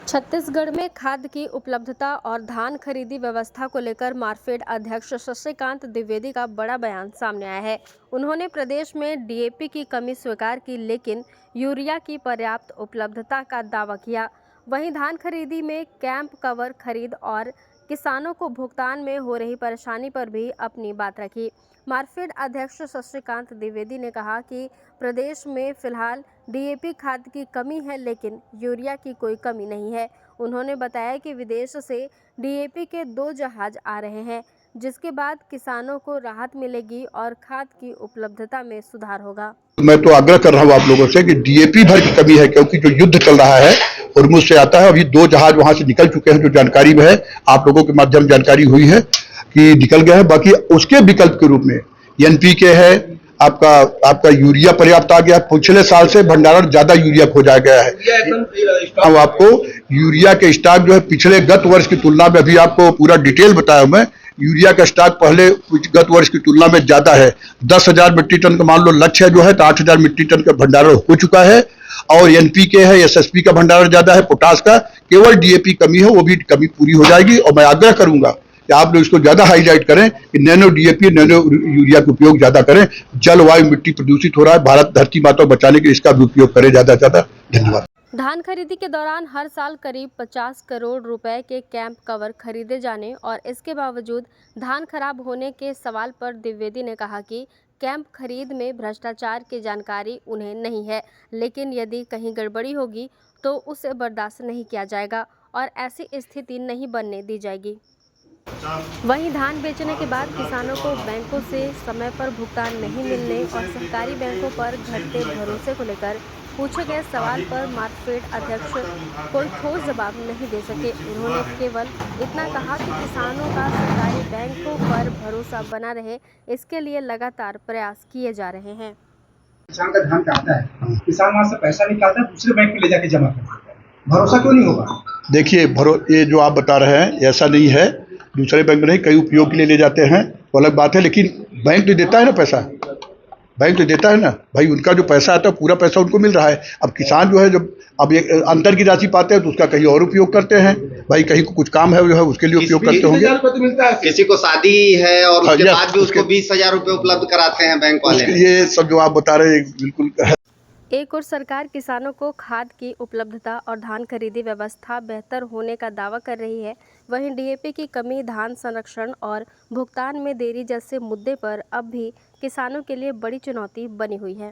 छत्तीसगढ़ में खाद की उपलब्धता और धान खरीदी व्यवस्था को लेकर मार्कफेड अध्यक्ष शशिकांत द्विवेदी का बड़ा बयान सामने आया है। उन्होंने प्रदेश में डीएपी की कमी स्वीकार की, लेकिन यूरिया की पर्याप्त उपलब्धता का दावा किया। वहीं धान खरीदी में कैंप कवर खरीद और किसानों को भुगतान में हो रही परेशानी पर भी अपनी बात रखी। मार्कफेड अध्यक्ष शशिकांत द्विवेदी ने कहा कि प्रदेश में फिलहाल डीएपी खाद की कमी है, लेकिन यूरिया की कोई कमी नहीं है। उन्होंने बताया कि विदेश से डीएपी के 2 जहाज आ रहे हैं, जिसके बाद किसानों को राहत मिलेगी और खाद की उपलब्धता में सुधार होगा। मैं तो आग्रह कर रहा हूँ आप लोगों से कि डीएपी भर की कमी है, क्योंकि जो युद्ध चल रहा है और से आता है। अभी 2 जहाज वहां से निकल चुके हैं, जो जानकारी में है, आप लोगों के माध्यम जानकारी हुई है कि निकल गए हैं। बाकी उसके विकल्प के रूप में एनपीके है, आपका यूरिया पर्याप्त आ गया। पिछले साल से भंडारण ज्यादा यूरिया खोजा गया है। अब आपको यूरिया के स्टॉक जो है पिछले गत वर्ष की तुलना में, अभी आपको पूरा डिटेल बताया मैं, यूरिया का स्टॉक पहले गत वर्ष की तुलना में ज्यादा है। 10,000 मीट्रिक टन का मान लो लक्ष्य जो है, तो 8,000 मीट्रिक टन का भंडारण हो चुका है। और एनपीके है, एसएसपी का भंडारण ज्यादा है, पोटास का। केवल डीएपी कमी है, वो भी कमी पूरी हो जाएगी। और मैं आग्रह करूंगा कि आप लोग इसको ज्यादा हाईलाइट करें कि नैनो डीएपी, नैनो यूरिया का उपयोग ज्यादा करें। जलवायु मिट्टी प्रदूषित हो रहा है, भारत धरती माता को बचाने के लिए इसका भी उपयोग करें ज्यादा से ज्यादा। धन्यवाद। धान खरीदी के दौरान हर साल करीब 50 करोड़ रुपए के कैंप कवर खरीदे जाने और इसके बावजूद धान खराब होने के सवाल पर द्विवेदी ने कहा कि कैंप खरीद में भ्रष्टाचार की जानकारी उन्हें नहीं है, लेकिन यदि कहीं गड़बड़ी होगी तो उसे बर्दाश्त नहीं किया जाएगा और ऐसी स्थिति नहीं बनने दी जाएगी। वहीं धान बेचने के बाद किसानों को बैंकों से समय पर भुगतान नहीं मिलने और सहकारी बैंकों पर घटते भरोसे को लेकर पूछे गए सवाल पर मार्कफेड अध्यक्ष कोई ठोस जवाब नहीं दे सके। उन्होंने केवल इतना कहा कि किसानों का सरकारी बैंकों पर भरोसा बना रहे, इसके लिए लगातार प्रयास किए जा रहे हैं। किसान का धान काटता है, किसान वहाँ से पैसा निकालता है, दूसरे बैंक में ले जाके जमा करता है। भरोसा क्यों नहीं होगा? देखिए, ये जो आप बता रहे हैं ऐसा नहीं है। दूसरे बैंक में नहीं, कई उपयोग के लिए ले जाते हैं, वो अलग बात है। लेकिन बैंक तो देता है ना पैसा, बैंक तो देता है ना भाई। उनका जो पैसा आता है पूरा पैसा उनको मिल रहा है। अब किसान जो है, जब अब ये अंतर की राशि पाते हैं तो उसका कहीं और उपयोग करते हैं। भाई कहीं को कुछ काम है जो है उसके लिए उपयोग करते होंगे। किसी को शादी है और उसके बाद भी उसको 20,000 रुपए उपलब्ध कराते हैं बैंक वाले। ये सब जो आप बता रहे हैं बिल्कुल। एक और सरकार किसानों को खाद की उपलब्धता और धान खरीदी व्यवस्था बेहतर होने का दावा कर रही है, वहीं डीएपी की कमी, धान संरक्षण और भुगतान में देरी जैसे मुद्दे पर अब भी किसानों के लिए बड़ी चुनौती बनी हुई है।